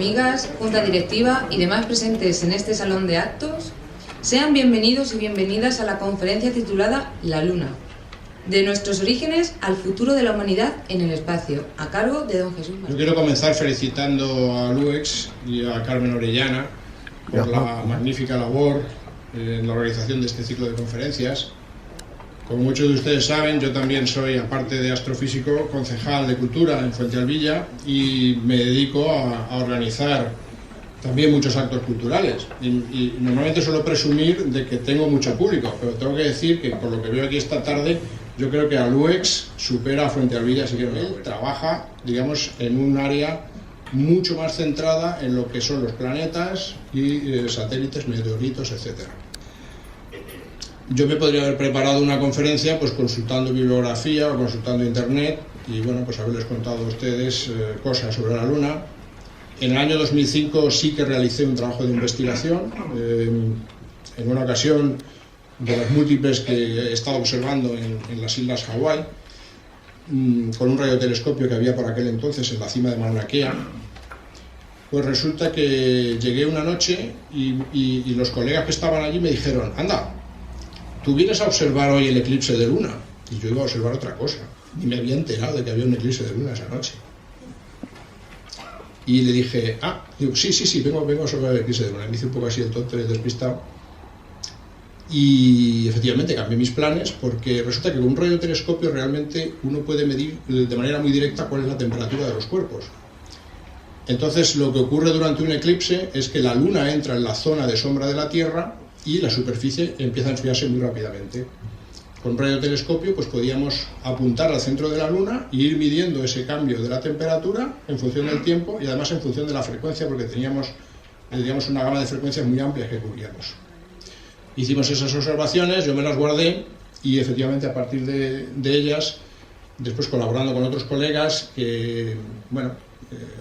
amigas, junta directiva y demás presentes en este salón de actos, sean bienvenidos y bienvenidas a la conferencia titulada La Luna, de nuestros orígenes al futuro de la humanidad en el espacio, a cargo de don Jesús Martín. Yo quiero comenzar felicitando a LUEX y a Carmen Orellana por la magnífica labor en la organización de este ciclo de conferencias. Como muchos de ustedes saben, yo también soy, aparte de astrofísico, concejal de Cultura en Fuentealbilla y me dedico a organizar también muchos actos culturales. Y normalmente suelo presumir de que tengo mucho público, pero tengo que decir que por lo que veo aquí esta tarde, yo creo que a LUEX supera a Fuentealbilla, así que él trabaja, digamos, en un área mucho más centrada en lo que son los planetas y satélites, meteoritos, etcétera. Yo me podría haber preparado una conferencia pues consultando bibliografía o consultando internet y bueno, pues haberles contado a ustedes cosas sobre la Luna. En el año 2005 sí que realicé un trabajo de investigación en una ocasión de las múltiples que he estado observando en las islas Hawái con un radiotelescopio que había por aquel entonces en la cima de Mauna Kea. Pues resulta que llegué una noche y los colegas que estaban allí me dijeron: anda, tú vienes a observar hoy el eclipse de luna. Y yo iba a observar otra cosa. Y me había enterado de que había un eclipse de luna esa noche. Y le dije, sí, vengo a observar el eclipse de luna. Me hice un poco así el tonto y el despistado. Y efectivamente cambié mis planes porque resulta que con un radiotelescopio realmente uno puede medir de manera muy directa cuál es la temperatura de los cuerpos. Entonces lo que ocurre durante un eclipse es que la luna entra en la zona de sombra de la Tierra y la superficie empieza a enfriarse muy rápidamente. Con un radiotelescopio pues podíamos apuntar al centro de la Luna e ir midiendo ese cambio de la temperatura en función del tiempo y además en función de la frecuencia, porque teníamos, digamos, una gama de frecuencias muy amplia que cubríamos. Hicimos esas observaciones, yo me las guardé y efectivamente a partir de ellas, después colaborando con otros colegas que, bueno,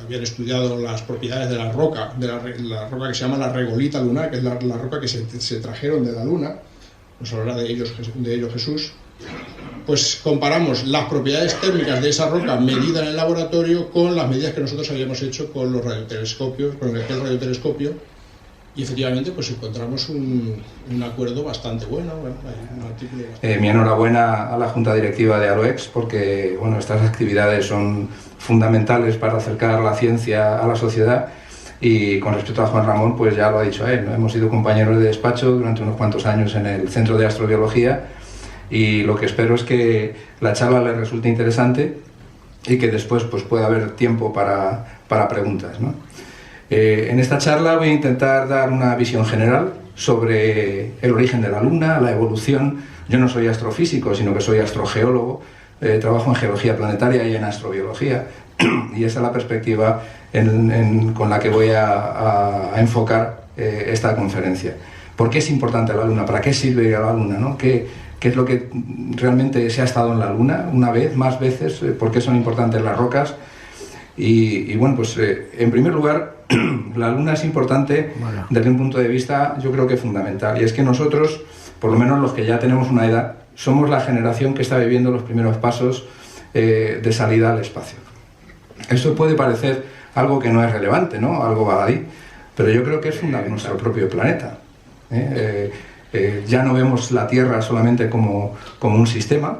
habían estudiado las propiedades de la roca que se llama la regolita lunar, que es la roca que se trajeron de la Luna, nos hablará de ello Jesús. Pues comparamos las propiedades térmicas de esa roca medida en el laboratorio con las medidas que nosotros habíamos hecho con los radiotelescopios, con el radiotelescopio, y efectivamente pues encontramos un acuerdo bastante bueno. Un artículo bastante... Mi enhorabuena a la Junta Directiva de LUEX porque bueno, estas actividades son fundamentales para acercar la ciencia a la sociedad. Y con respecto a Juan Ramón, pues ya lo ha dicho él, ¿no? Hemos sido compañeros de despacho durante unos cuantos años en el Centro de Astrobiología y lo que espero es que la charla le resulte interesante y que después pues, pueda haber tiempo para preguntas, ¿no? En esta charla voy a intentar dar una visión general sobre el origen de la Luna, la evolución. Yo no soy astrofísico, sino que soy astrogeólogo, trabajo en geología planetaria y en astrobiología y esa es la perspectiva con la que voy a enfocar esta conferencia. ¿Por qué es importante la Luna? ¿Para qué sirve la Luna, ¿no? ¿Qué es lo que realmente se ha estado en la Luna? ¿Una vez? ¿Más veces? ¿Por qué son importantes las rocas? Y bueno, pues en primer lugar, la Luna es importante desde un punto de vista, yo creo que fundamental. Y es que nosotros, por lo menos los que ya tenemos una edad, somos la generación que está viviendo los primeros pasos de salida al espacio. Esto puede parecer algo que no es relevante, ¿no? Algo baladí, pero yo creo que es fundamental nuestro propio planeta. Ya no vemos la Tierra solamente como un sistema,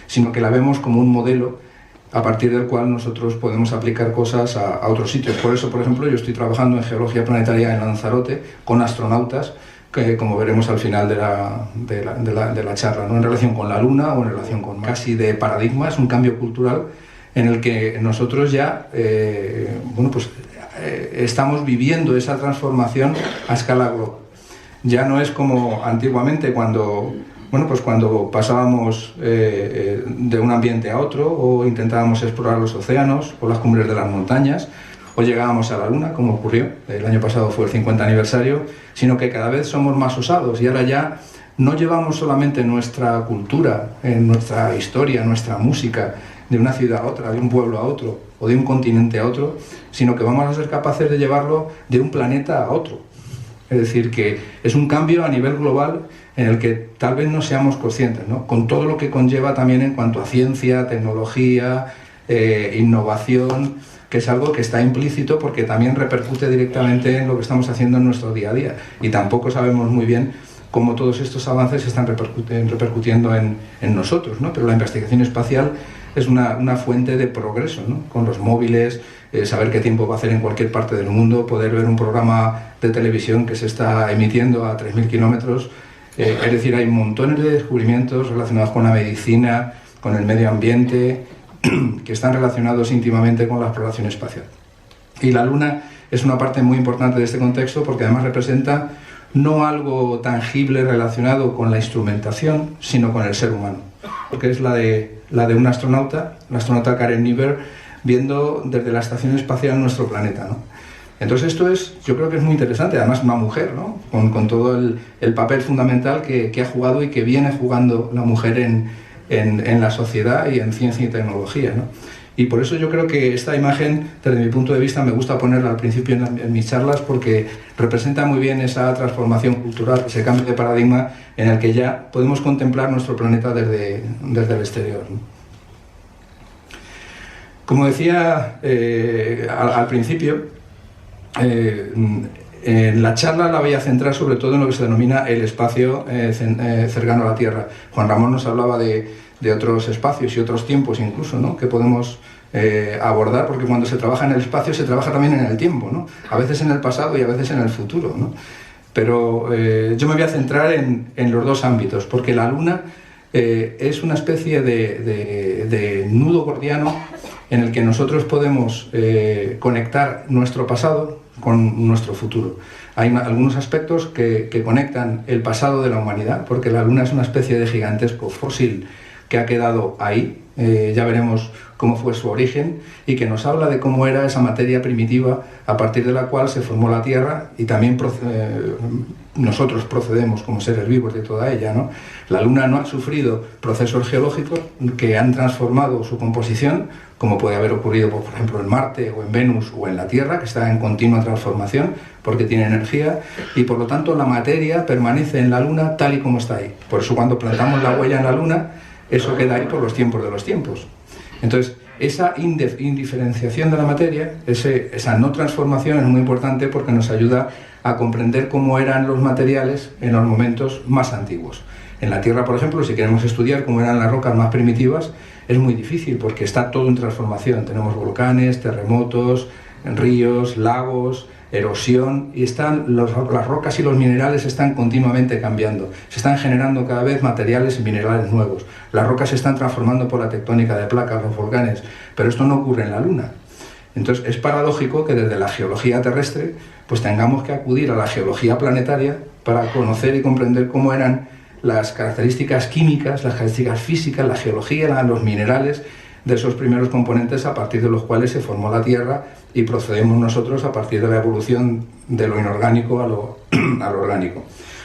sino que la vemos como un modelo a partir del cual nosotros podemos aplicar cosas a otros sitios. Por eso, por ejemplo, yo estoy trabajando en geología planetaria en Lanzarote con astronautas, que, como veremos al final de la charla, ¿no? En relación con la Luna o en relación con casi de paradigma, es un cambio cultural en el que nosotros ya estamos viviendo esa transformación a escala global. Ya no es como antiguamente cuando pasábamos de un ambiente a otro o intentábamos explorar los océanos o las cumbres de las montañas o llegábamos a la Luna, como ocurrió, el año pasado fue el 50 aniversario, sino que cada vez somos más osados y ahora ya no llevamos solamente nuestra cultura, nuestra historia, nuestra música de una ciudad a otra, de un pueblo a otro o de un continente a otro, sino que vamos a ser capaces de llevarlo de un planeta a otro. Es decir, que es un cambio a nivel global en el que tal vez no seamos conscientes, ¿no? Con todo lo que conlleva también en cuanto a ciencia, tecnología, innovación, que es algo que está implícito porque también repercute directamente en lo que estamos haciendo en nuestro día a día. Y tampoco sabemos muy bien cómo todos estos avances están repercutiendo en nosotros, ¿no? Pero la investigación espacial es una fuente de progreso, ¿no? Con los móviles, saber qué tiempo va a hacer en cualquier parte del mundo, poder ver un programa de televisión que se está emitiendo a 3.000 kilómetros. Es decir, hay montones de descubrimientos relacionados con la medicina, con el medio ambiente, que están relacionados íntimamente con la exploración espacial. Y la Luna es una parte muy importante de este contexto porque además representa no algo tangible relacionado con la instrumentación, sino con el ser humano, porque es la de un astronauta, la astronauta Karen Niebuhr, viendo desde la estación espacial nuestro planeta, ¿no? Entonces esto yo creo que es muy interesante, además una mujer, ¿no? Con todo el papel fundamental que ha jugado y que viene jugando la mujer en la sociedad y en ciencia y tecnología, ¿no? Y por eso yo creo que esta imagen, desde mi punto de vista, me gusta ponerla al principio en mis charlas porque representa muy bien esa transformación cultural, ese cambio de paradigma en el que ya podemos contemplar nuestro planeta desde el exterior, ¿no? Como decía al principio, en la charla la voy a centrar sobre todo en lo que se denomina el espacio cercano a la Tierra. Juan Ramón nos hablaba de otros espacios y otros tiempos incluso, ¿no? Que podemos abordar, porque cuando se trabaja en el espacio se trabaja también en el tiempo, ¿no? A veces en el pasado y a veces en el futuro, ¿no? Pero yo me voy a centrar en los dos ámbitos, porque la Luna es una especie de nudo gordiano en el que nosotros podemos conectar nuestro pasado con nuestro futuro. Hay algunos aspectos que conectan el pasado de la humanidad, porque la Luna es una especie de gigantesco fósil que ha quedado ahí, ya veremos cómo fue su origen, y que nos habla de cómo era esa materia primitiva a partir de la cual se formó la Tierra, y también nosotros procedemos como seres vivos de toda ella, ¿no? La Luna no ha sufrido procesos geológicos que han transformado su composición, como puede haber ocurrido, por ejemplo, en Marte o en Venus o en la Tierra, que está en continua transformación porque tiene energía, y por lo tanto la materia permanece en la Luna tal y como está ahí. Por eso cuando plantamos la huella en la Luna, eso queda ahí por los tiempos de los tiempos. Entonces, esa indiferenciación de la materia, esa no transformación es muy importante porque nos ayuda a comprender cómo eran los materiales en los momentos más antiguos. En la Tierra, por ejemplo, si queremos estudiar cómo eran las rocas más primitivas, es muy difícil porque está todo en transformación. Tenemos volcanes, terremotos, ríos, lagos, erosión, y las rocas y los minerales están continuamente cambiando. Se están generando cada vez materiales y minerales nuevos. Las rocas se están transformando por la tectónica de placas, los volcanes, pero esto no ocurre en la Luna. Entonces es paradójico que desde la geología terrestre pues tengamos que acudir a la geología planetaria para conocer y comprender cómo eran las características químicas, las características físicas, la geología, los minerales de esos primeros componentes a partir de los cuales se formó la Tierra, y procedemos nosotros a partir de la evolución de lo inorgánico a lo orgánico.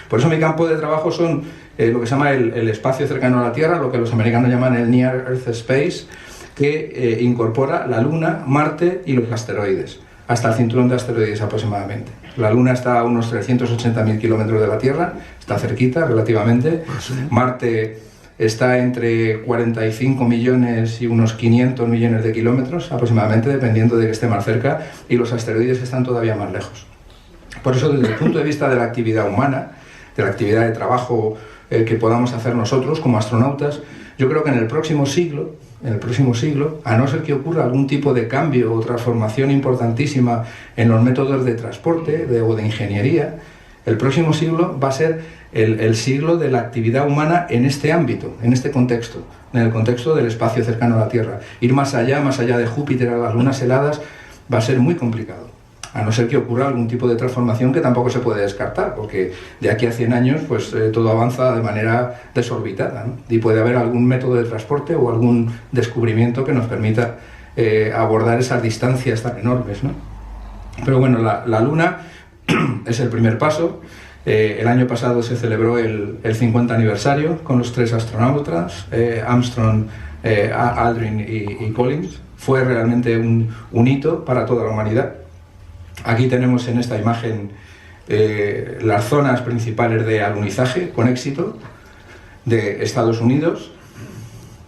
Por eso mi campo de trabajo son lo que se llama el espacio cercano a la Tierra, lo que los americanos llaman el Near Earth Space, que incorpora la Luna, Marte y los asteroides, hasta el cinturón de asteroides aproximadamente. La Luna está a unos 380.000 kilómetros de la Tierra, está cerquita relativamente. Marte está entre 45 millones y unos 500 millones de kilómetros aproximadamente, dependiendo de que esté más cerca, y los asteroides están todavía más lejos. Por eso, desde el punto de vista de la actividad humana, de la actividad de trabajo que podamos hacer nosotros como astronautas, yo creo que en el próximo siglo, a no ser que ocurra algún tipo de cambio o transformación importantísima en los métodos de transporte o de ingeniería, el próximo siglo va a ser el siglo de la actividad humana en este ámbito, en este contexto, en el contexto del espacio cercano a la Tierra. Ir más allá de Júpiter a las lunas heladas va a ser muy complicado, a no ser que ocurra algún tipo de transformación que tampoco se puede descartar, porque de aquí a 100 años pues todo avanza de manera desorbitada, ¿no? Y puede haber algún método de transporte o algún descubrimiento que nos permita abordar esas distancias tan enormes, ¿no? Pero bueno, la Luna es el primer paso. El año pasado se celebró el 50 aniversario con los 3 astronautas, Armstrong, Aldrin y Collins. Fue realmente un hito para toda la humanidad. Aquí tenemos en esta imagen las zonas principales de alunizaje con éxito de Estados Unidos,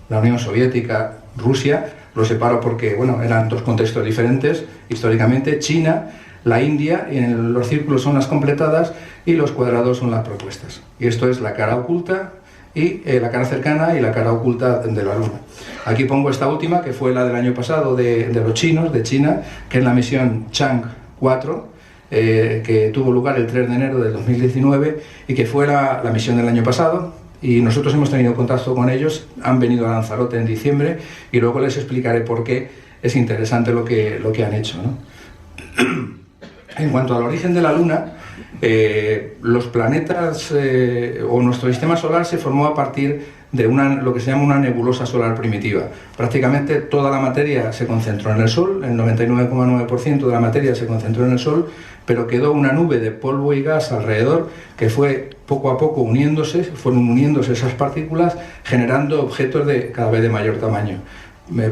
la Unión Soviética, Rusia. Lo separo porque, bueno, eran dos contextos diferentes históricamente. China, la India, y en los círculos son las completadas y los cuadrados son las propuestas. Y esto es la cara oculta y la cara cercana y la cara oculta de la Luna. Aquí pongo esta última, que fue la del año pasado de los chinos, de China, que es la misión Chang 4, que tuvo lugar el 3 de enero del 2019 y que fue la misión del año pasado. Y nosotros hemos tenido contacto con ellos, han venido a Lanzarote en diciembre y luego les explicaré por qué es interesante lo que han hecho, ¿no? En cuanto al origen de la Luna, los planetas o nuestro sistema solar se formó a partir de lo que se llama una nebulosa solar primitiva. Prácticamente toda la materia se concentró en el Sol, el 99,9% de la materia se concentró en el Sol, pero quedó una nube de polvo y gas alrededor que fue poco a poco fueron uniéndose esas partículas, generando objetos de cada vez de mayor tamaño,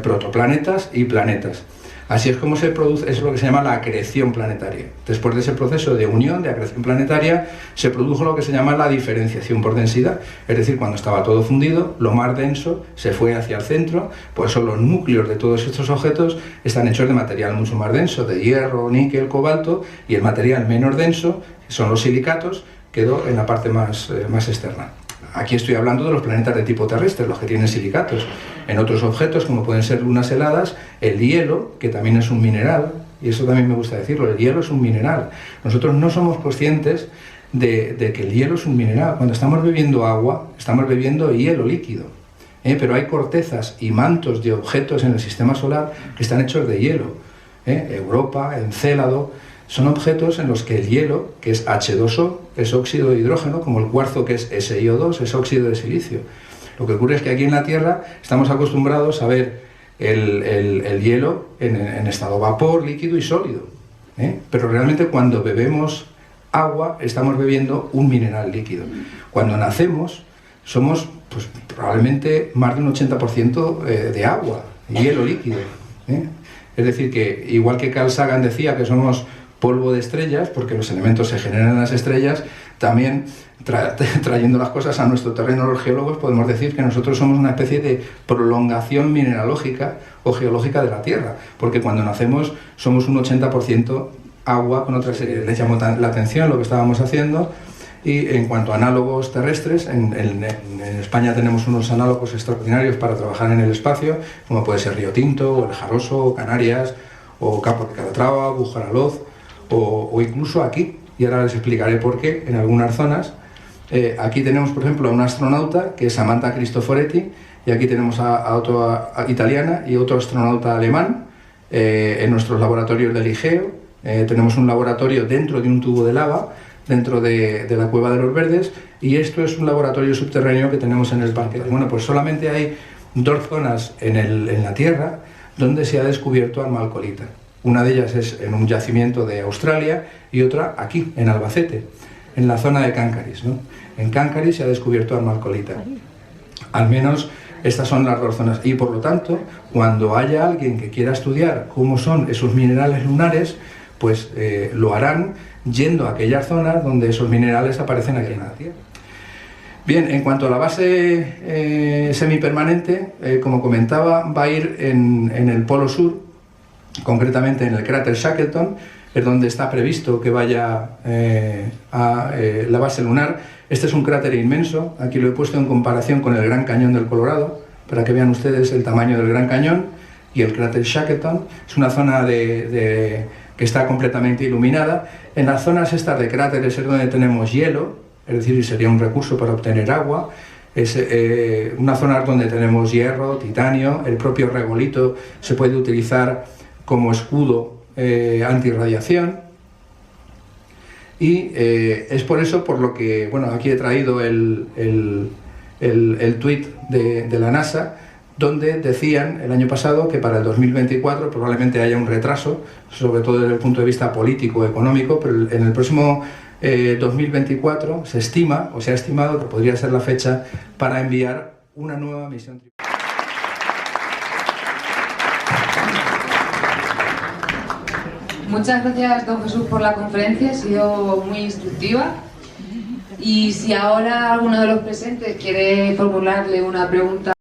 protoplanetas y planetas. Así es como se produce, es lo que se llama la acreción planetaria. Después de ese proceso de unión, de acreción planetaria, se produjo lo que se llama la diferenciación por densidad. Es decir, cuando estaba todo fundido, lo más denso se fue hacia el centro. Por eso los núcleos de todos estos objetos están hechos de material mucho más denso, de hierro, níquel, cobalto, y el material menos denso, que son los silicatos, quedó en la parte más externa. Aquí estoy hablando de los planetas de tipo terrestre, los que tienen silicatos. En otros objetos, como pueden ser lunas heladas, el hielo, que también es un mineral, y eso también me gusta decirlo, el hielo es un mineral. Nosotros no somos conscientes de que el hielo es un mineral. Cuando estamos bebiendo agua, estamos bebiendo hielo líquido. Pero hay cortezas y mantos de objetos en el sistema solar que están hechos de hielo. Europa, Encélado, son objetos en los que el hielo, que es H2O, es óxido de hidrógeno, como el cuarzo, que es SiO2, es óxido de silicio. Lo que ocurre es que aquí en la Tierra estamos acostumbrados a ver el hielo en estado vapor, líquido y sólido. Pero realmente cuando bebemos agua estamos bebiendo un mineral líquido. Cuando nacemos somos pues, probablemente más de un 80% de agua, hielo líquido. Es decir, que igual que Carl Sagan decía que somos polvo de estrellas, porque los elementos se generan en las estrellas, también trayendo las cosas a nuestro terreno los geólogos, podemos decir que nosotros somos una especie de prolongación mineralógica o geológica de la Tierra, porque cuando nacemos somos un 80% agua con otra serie. Les llamó la atención lo que estábamos haciendo. Y en cuanto a análogos terrestres, en España tenemos unos análogos extraordinarios para trabajar en el espacio, como puede ser Río Tinto, o el Jaroso, o Canarias, o Capo de Calatrava, Bujaraloz, o incluso aquí, y ahora les explicaré por qué, en algunas zonas. Aquí tenemos, por ejemplo, a una astronauta, que es Samantha Cristoforetti, y aquí tenemos a otra italiana y otro astronauta alemán, en nuestros laboratorios del IGEO. Tenemos un laboratorio dentro de un tubo de lava, dentro de la Cueva de los Verdes, y esto es un laboratorio subterráneo que tenemos en el parque. Bueno, pues solamente hay dos zonas en la Tierra donde se ha descubierto almalcolita. Una de ellas es en un yacimiento de Australia y otra aquí, en Albacete, en la zona de Cáncaris, ¿no? En Cáncaris se ha descubierto almalcolita. Al menos estas son las dos zonas. Y por lo tanto, cuando haya alguien que quiera estudiar cómo son esos minerales lunares, pues lo harán yendo a aquellas zonas donde esos minerales aparecen aquí en la Tierra. Bien, en cuanto a la base semipermanente, como comentaba, va a ir en el polo sur, concretamente en el cráter Shackleton, es donde está previsto que vaya a la base lunar. Este es un cráter inmenso, aquí lo he puesto en comparación con el Gran Cañón del Colorado, para que vean ustedes el tamaño del Gran Cañón y el cráter Shackleton. Es una zona que está completamente iluminada. En las zonas estas de cráteres es donde tenemos hielo, es decir, sería un recurso para obtener agua. Es una zona donde tenemos hierro, titanio, el propio regolito se puede utilizar como escudo antirradiación. Y es por eso por lo que, bueno, aquí he traído el tuit de la NASA, donde decían el año pasado que para el 2024 probablemente haya un retraso, sobre todo desde el punto de vista político, económico, pero en el próximo 2024 se estima, o se ha estimado que podría ser la fecha para enviar una nueva misión. Muchas gracias, don Jesús, por la conferencia, ha sido muy instructiva. Y si ahora alguno de los presentes quiere formularle una pregunta